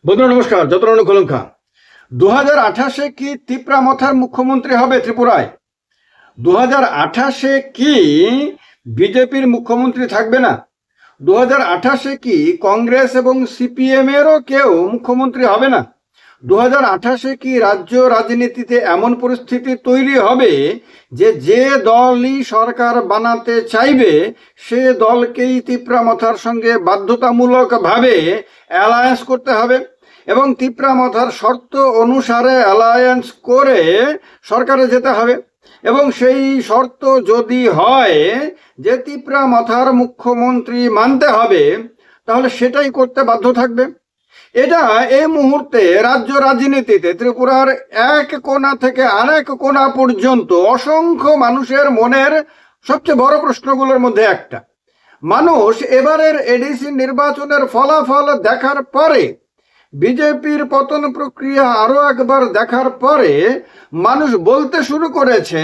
বন্ধুরা নমস্কার, যতন কলঙ্কা। 2028-এ কি তিপ্রামথার মুখ্যমন্ত্রী হবে ত্রিপুরায়? 2028-এ কি বিজেপির মুখ্যমন্ত্রী থাকবে না? 2028-এ কি কংগ্রেস এবং সিপিএম এরও কেউ মুখ্যমন্ত্রী হবে না? 2028-এ কি রাজ্য রাজনীতিতে এমন পরিস্থিতি তৈরি হবে যে যে দলই সরকার বানাতে চাইবে সে দলকেই তিপ্রামথার সঙ্গে বাধ্যতামূলকভাবে অ্যালায়েন্স করতে হবে এবং তিপ্রামথার শর্ত অনুসারে অ্যালায়েন্স করে সরকারে যেতে হবে? এবং সেই শর্ত যদি হয় যে তিপ্রামথার মুখ্যমন্ত্রী মানতে হবে, তাহলে সেটাই করতে বাধ্য থাকবে। এটা এই মুহূর্তে রাজ্য রাজনীতিতে ত্রিপুরার এক কোণা থেকে আরেক কোণা পর্যন্ত অসংখ্য মানুষের মনের সবচেয়ে বড় প্রশ্নগুলোর মধ্যে একটা। মানুষ এবারের এডিসি নির্বাচনের ফলাফল দেখার পরে, বিজেপির পতন প্রক্রিয়া আরো একবার দেখার পরে মানুষ বলতে শুরু করেছে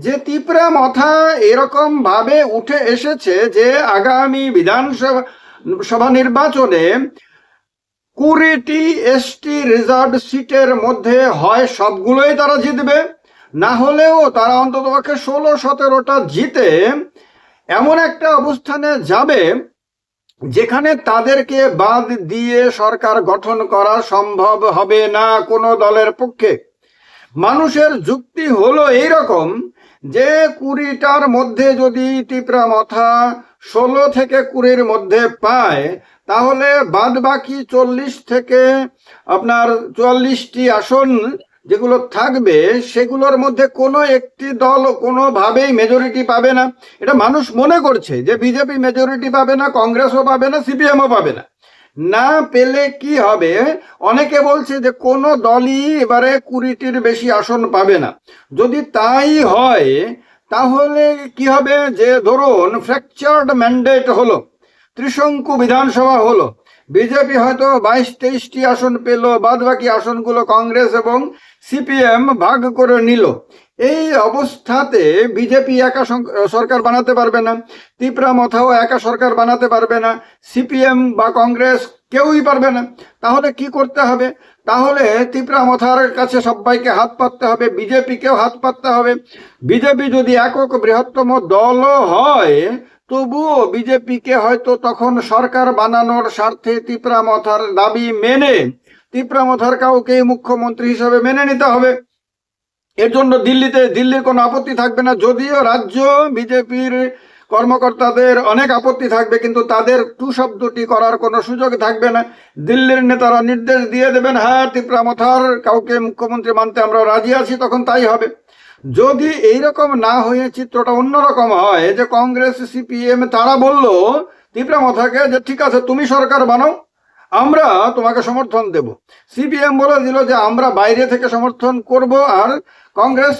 যে তিপ্রামথা এরকম ভাবে উঠে এসেছে যে আগামী বিধানসভা নির্বাচনে 20টি এসটি রিজার্ভ সিটের মধ্যে হয় সবগুলোই তারা জিতবে, না হলেও তারা অন্ততপক্ষে 16-17টা জিতে এমন একটা অবস্থানে যাবে যেখানে তাদেরকে বাদ দিয়ে সরকার গঠন করা সম্ভব হবে না কোনো দলের পক্ষে। মানুষের যুক্তি হলো এইরকম যে 20টার মধ্যে যদি তিপ্রামথা 16 থেকে 20-র মধ্যে পায়, তাহলে বাদ বাকি 40 থেকে 44টি আসন যেগুলো থাকবে সেগুলোর মধ্যে কোনো একটি দল কোনোভাবেই মেজরিটি পাবে না। এটা মানুষ মনে করছে যে বিজেপি মেজরিটি পাবে না, কংগ্রেসও পাবে না, সিপিএমও পাবে না। না পেলে কি হবে? অনেকে বলছে যে কোনো দলই এবারে 20টির বেশি আসন পাবে না। যদি তাই হয় তাহলে কি হবে? যে ধরুন ফ্র্যাকচার্ড ম্যান্ডেট হলো, ত্রিশঙ্কু বিধানসভা হলো, বিজেপি হয়তো 22-23টি আসন পেল, বাদ বাকি আসনগুলো কংগ্রেস এবং সিপিএম ভাগ করে নিল। এই অবস্থাতে বিজেপি একা সরকার বানাতে পারবে না, তিপ্রামথাও একা সরকার বানাতে পারবে না, সিপিএম বা কংগ্রেস কেউই পারবে না। তাহলে কি করতে হবে? তাহলে তিপ্রামথার কাছে সবাইকে হাত পাততে হবে, বিজেপিকেও হাত পাততে হবে। বিজেপি যদি একক বৃহত্তম দলও হয়, তবুও বিজেপিকে হয়তো তখন সরকার বানানোর স্বার্থে তিপ্রামথার দাবি মেনে তিপ্রামথার কাউকে মুখ্যমন্ত্রী হিসেবে মেনে নিতে হবে। এর জন্য দিল্লির কোনো আপত্তি থাকবে না, যদিও রাজ্য বিজেপির কর্মকর্তাদের অনেক আপত্তি থাকবে, কিন্তু তাদের টু শব্দটি করার কোনো সুযোগ থাকবে না। দিল্লির নেতারা নির্দেশ দিয়ে দেবেন, হ্যাঁ তিপ্রামথার কাউকে মুখ্যমন্ত্রী মানতে আমরা রাজি আছি, তখন তাই হবে। যদি এইরকম না হয়ে চিত্রটা অন্যরকম হয় যে কংগ্রেস সিপিএম তারা বলল তিপ্রামথাকে যে ঠিক আছে তুমি সরকার বানাও, আমরা তোমাকে সমর্থন দেব, সিপিএম বলে দিল যে আমরা বাইরে থেকে সমর্থন করব, আর কংগ্রেস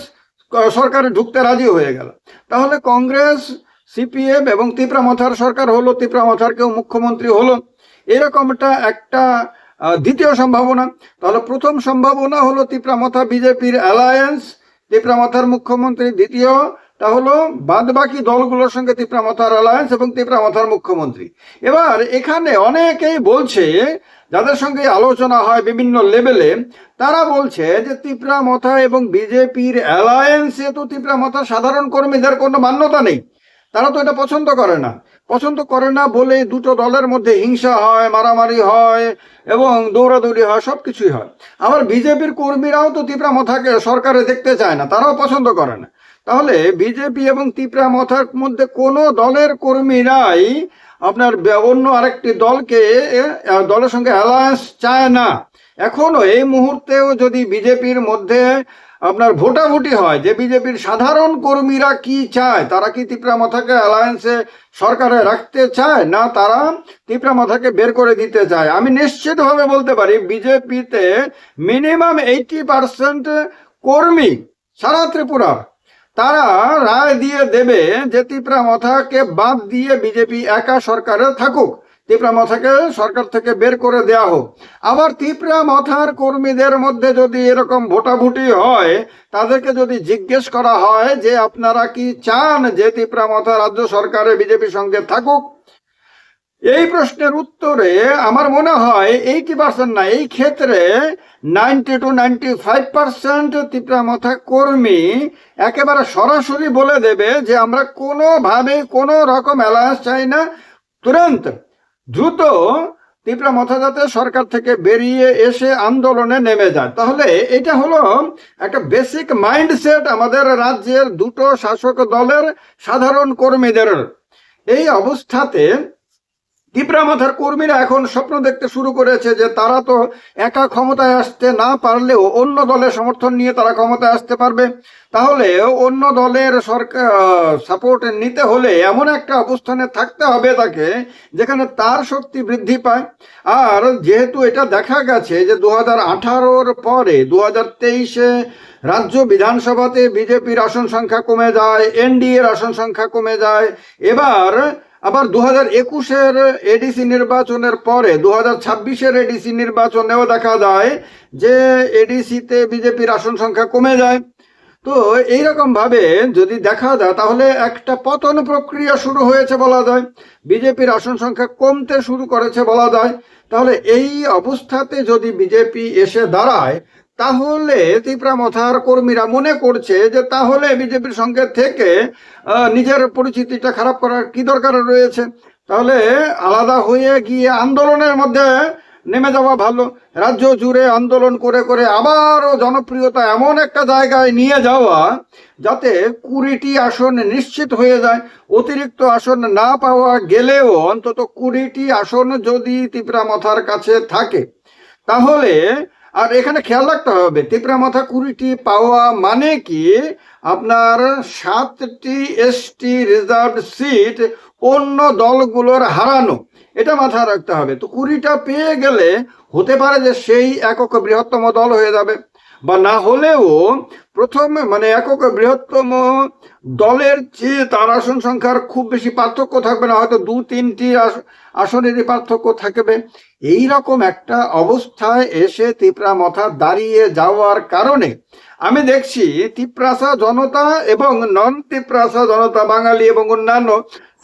সরকারে ঢুকতে রাজি হয়ে গেল, তাহলে কংগ্রেস সিপিএম এবং তিপ্রামথার সরকার হলো, তিপ্রামথার কেউ মুখ্যমন্ত্রী হলো। এরকমটা একটা দ্বিতীয় সম্ভাবনা। তাহলে প্রথম সম্ভাবনা হলো তিপ্রামথা বিজেপির অ্যালায়েন্স, তিপ্রামথার মুখ্যমন্ত্রী। দ্বিতীয়টা হলো বাদ বাকি দলগুলোর সঙ্গে তিপ্রামথার অ্যালায়েন্স এবং তিপ্রামথার মুখ্যমন্ত্রী। এবার এখানে অনেকেই বলছে, যাদের সঙ্গে আলোচনা হয় বিভিন্ন লেভেলে, তারা বলছে যে তিপ্রামথা এবং বিজেপির অ্যালায়েন্সে তো তিপ্রামথার সাধারণ কর্মীদের কোনো মান্যতা নেই, তারা তো এটা পছন্দ করে না বলে দুটো দলের মধ্যে হিংসা হয়, মারামারি হয় এবং দৌড়াদৌড়ি হয়, সব কিছুই হয়। আবার বিজেপির কর্মীরাও তো তিপ্রামথাকে সরকারে দেখতে চায় না, তারাও পছন্দ করে না। তাহলে বিজেপি এবং তিপ্রামথার মধ্যে কোনো দলের কর্মীরাই অন্য আরেকটি দলের সঙ্গে অ্যালায়েন্স চায় না। এখনো এই মুহূর্তেও যদি বিজেপির মধ্যে ভোটাভুটি হয় যে বিজেপির সাধারণ কর্মীরা কি চায়, তারা কি তিপ্রামথাকে অ্যালায়েন্সে সরকারে রাখতে চায়, না তারা তিপ্রামথাকে বের করে দিতে চায়? আমি নিশ্চিতভাবে বলতে পারি বিজেপিতে মিনিমাম 80% কর্মী সারা ত্রিপুরার, তারা রায় দিয়ে দেবে যে তিপ্রামথাকে বাদ দিয়ে বিজেপি একা সরকারে থাকুক, তিপ্রামথাকে সরকার থেকে বের করে দেয়া হোক। আবার তিপ্রামথার কর্মীদের মধ্যে যদি এরকম ভোটাভুটি হয়, তাদেরকে যদি জিজ্ঞেস করা হয় যে আপনারা কি চান যে তিপ্রামথা রাজ্য সরকারে বিজেপির সঙ্গে থাকুক, এই প্রশ্নের উত্তরে আমার মনে হয় 80% না, এই ক্ষেত্রে 90 to 95% তিপ্রামথা কর্মী একেবারে সরাসরি বলে দেবে যে আমরা কোনোভাবে কোনো রকম অ্যালায়েন্স চাই না, তুরন্ত দ্রুত তিপ্রামথা যাতে সরকার থেকে বেরিয়ে এসে আন্দোলনে নেমে যায়। তাহলে এটা হলো একটা বেসিক মাইন্ডসেট আমাদের রাজ্যের দুটো শাসক দলের সাধারণ কর্মীদের। এই অবস্থাতে তিপ্রামথার কর্মীরা এখন স্বপ্ন দেখতে শুরু করেছে যে তারা তো একা ক্ষমতায় আসতে না পারলেও অন্য দলের সমর্থন নিয়ে তারা ক্ষমতায় আসতে পারবে। তাহলে অন্য দলের সরকার সাপোর্ট নিতে হলে এমন একটা অবস্থানে থাকতে হবে তাকে যেখানে তার শক্তি বৃদ্ধি পায়। আর যেহেতু এটা দেখা গেছে যে 2018-র পরে 2023-এ রাজ্য বিধানসভাতে বিজেপির আসন সংখ্যা কমে যায়, এনডিএর আসন সংখ্যা কমে যায়, এবার আবার 2021-এর এডিসি নির্বাচনের পরে 2026-এর এডিসি নির্বাচনেও দেখা যায় যে এডিসিতে বিজেপির আসন সংখ্যা কমে যায়। তো এইরকম ভাবে যদি দেখা যায় তাহলে একটা পতন প্রক্রিয়া শুরু হয়েছে বলা যায়, বিজেপির আসন সংখ্যা কমতে শুরু করেছে বলা যায়। তাহলে এই অবস্থাতে যদি বিজেপি এসে দাঁড়ায় তাহলে তিপ্রামথার কর্মীরা মনে করছে যে তাহলে বিজেপির সঙ্গে থেকে নিজের পরিচিতিটা খারাপ করার কি দরকার রয়েছে, তাহলে আলাদা হয়ে গিয়ে আন্দোলনের মধ্যে নেমে যাওয়া ভালো। রাজ্য জুড়ে আন্দোলন করে করে আবারও জনপ্রিয়তা এমন একটা জায়গায় নিয়ে যাওয়া যাতে 20টি আসন নিশ্চিত হয়ে যায়। অতিরিক্ত আসন না পাওয়া গেলেও অন্তত 20টি আসন যদি তিপ্রামথার কাছে থাকে তাহলে, আর এখানে খেয়াল রাখতে হবে তিপ্রামথা 20টি পাওয়া মানে কি আপনার 7টি এসটি রিজার্ভ সিট অন্য দলগুলোর হারানো, এটা মাথায় রাখতে হবে। তো 20টা পেয়ে গেলে হতে পারে যে সেই একক বৃহত্তম দল হয়ে যাবে, বা না হলেও প্রথম মানে একক বৃহত্তম দলের চেয়ে তার আসন সংখ্যার খুব বেশি পার্থক্য থাকবে না, হয়তো 2-3টি আসনেরই পার্থক্য থাকবে। এই রকম একটা অবস্থায় এসে তিপ্রামথা দাঁড়িয়ে যাওয়ার কারণে আমি দেখছি তিপ্রাসা জনতা এবং নন তিপ্রাসা জনতা, বাঙালি এবং অন্যান্য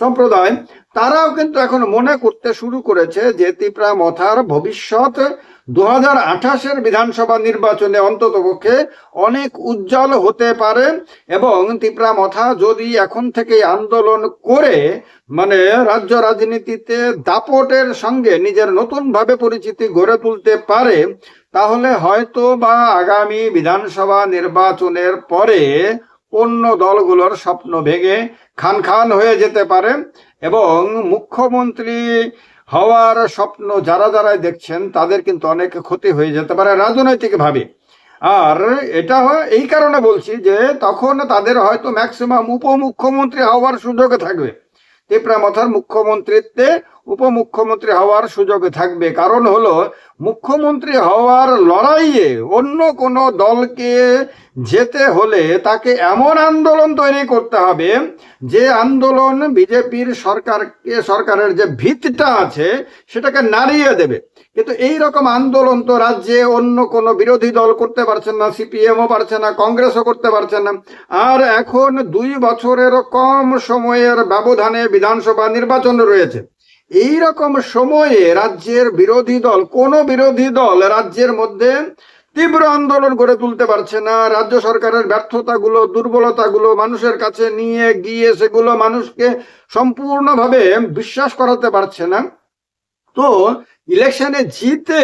সম্প্রদায়, তারাও কিন্তু এখন মনে করতে শুরু করেছে যে তিপ্রামথার ভবিষ্যৎ 2028-এর বিধানসভা নির্বাচনে অন্ততপক্ষে অনেক উজ্জ্বল হতে পারে। এবং তিপ্রামথা যদি এখন থেকে আন্দোলন করে মানে রাজ্য রাজনীতিতে দাপটের সঙ্গে নিজের নতুনভাবে পরিচিতি গড়ে তুলতে পারে তাহলে হয়তো বা আগামী বিধানসভা নির্বাচনের পরে অন্য দলগুলোর স্বপ্ন ভেঙে খান খান হয়ে যেতে পারে এবং মুখ্যমন্ত্রী হওয়ার স্বপ্ন যারা যারাই দেখছেন তাদের কিন্তু অনেক ক্ষতি হয়ে যেতে পারে রাজনৈতিকভাবে। আর এটা এই কারণে বলছি যে তখন তাদের হয়তো ম্যাক্সিমাম উপমুখ্যমন্ত্রী হওয়ার সুযোগ থাকবে, তিপ্রামথার মুখ্যমন্ত্রীত্বে উপমুখ্যমন্ত্রী হওয়ার সুযোগ থাকবে। কারণ হলো মুখ্যমন্ত্রী হওয়ার লড়াইয়ে অন্য কোনো দলকে যেতে হলে তাকে এমন আন্দোলন তৈরি করতে হবে যে আন্দোলন বিজেপির সরকারের যে ভিতটা আছে সেটাকে নাড়িয়ে দেবে। কিন্তু এই রকম আন্দোলন তো রাজ্যে অন্য কোনো বিরোধী দল করতে পারছেন না, সিপিএমও পারছে না, কংগ্রেসও করতে পারছে না। আর এখন 2 বছরেরও কম সময়ের ব্যবধানে বিধানসভা নির্বাচন রয়েছে। এই রকম সময়ে রাজ্যের বিরোধী দল, কোনো বিরোধী দল রাজ্যের মধ্যে তীব্র আন্দোলন গড়ে তুলতে পারছে না, রাজ্য সরকারের ব্যর্থতাগুলো দুর্বলতাগুলো মানুষের কাছে নিয়ে গিয়ে সেগুলো মানুষকে সম্পূর্ণভাবে বিশ্বাস করাতে পারছে না। তো ইলেকশনে জিতে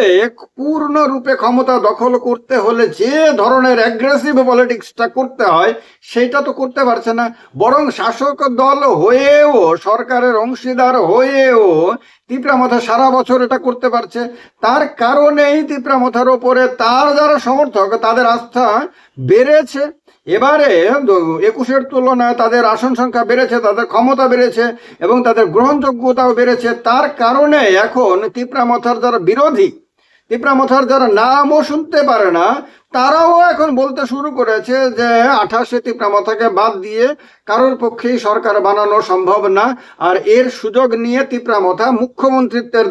পূর্ণরূপে ক্ষমতা দখল করতে হলে যে ধরনের অ্যাগ্রেসিভ পলিটিক্সটা করতে হয় সেটা তো করতে পারছে না, বরং শাসক দল হয়েও সরকারের অংশীদার হয়েও তিপ্রামথা সারা বছর এটা করতে পারছে। তার কারণেই তিপ্রামথার ওপরে তার যারা সমর্থক তাদের আস্থা বেড়েছে। এবারে 21-এর তুলনায় তাদের আসন সংখ্যা বেড়েছে, তাদের ক্ষমতা বেড়েছে এবং তাদের গ্রহণযোগ্যতাও বেড়েছে। তার কারণে এখন তিপ্রামথার যারা বিরোধী, তিপ্রামথার যারা নামও শুনতে পারে না, তারাও এখন বলতে শুরু করেছে যে 28-এ তিপ্রামথাকে বাদ দিয়ে কারোর পক্ষেই সরকার বানানো সম্ভব না। আর এর সুযোগ নিয়ে তিপ্রামথা মুখ্যমন্ত্রিত্বের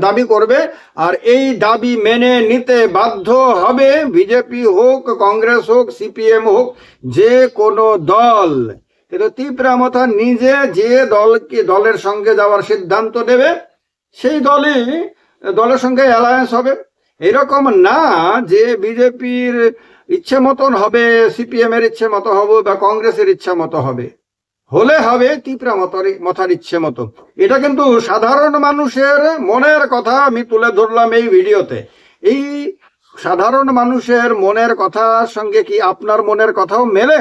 দাবি করবে, আর এই দাবি মেনে নিতে বাধ্য হবে বিজেপি হোক, কংগ্রেস হোক, সিপিএম হোক, যে কোনো দল। কিন্তু তিপ্রামথা নিজে যে দলের সঙ্গে যাওয়ার সিদ্ধান্ত নেবে সেই দলের সঙ্গে অ্যালায়েন্স হবে। এরকম না যে বিজেপির ইচ্ছে মতন হবে, সিপিএম এর ইচ্ছে মতো হবে বা কংগ্রেসের ইচ্ছা মতো হবে। হলে হবে তিপ্রা মথার ইচ্ছে মতো। এটা কিন্তু সাধারণ মানুষের মনের কথা আমি তুলে ধরলাম এই ভিডিওতে। এই সাধারণ মানুষের মনের কথার সঙ্গে কি আপনার মনের কথাও মেলে?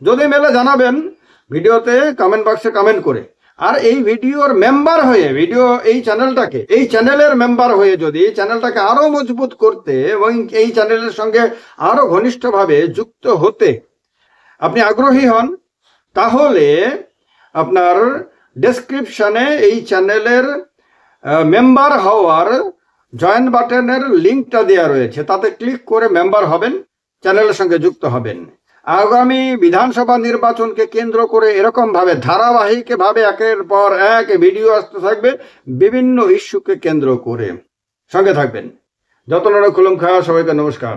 যদি মেলে জানাবেন ভিডিওতে কমেন্ট বক্সে কমেন্ট করে। আর এই ভিডিওর মেম্বার হয়ে, এই চ্যানেলের মেম্বার হয়ে যদি চ্যানেলটাকে আরো মজবুত করতে এবং এই চ্যানেলের সঙ্গে আরো ঘনিষ্ঠভাবে যুক্ত হতে আপনি আগ্রহী হন, তাহলে আপনার ডেসক্রিপশনে এই চ্যানেলের মেম্বার হওয়ার জয়েন বাটনের লিঙ্কটা দেওয়া রয়েছে, তাতে ক্লিক করে মেম্বার হবেন, চ্যানেলের সঙ্গে যুক্ত হবেন। আগামী বিধানসভা নির্বাচনকে কেন্দ্র করে এরকমভাবে ধারাবাহিকভাবে একের পর এক ভিডিও আসতে থাকবে বিভিন্ন ইস্যুকে কেন্দ্র করে। সঙ্গে থাকবেন। যতন খুলুম খা, সবাইকে নমস্কার।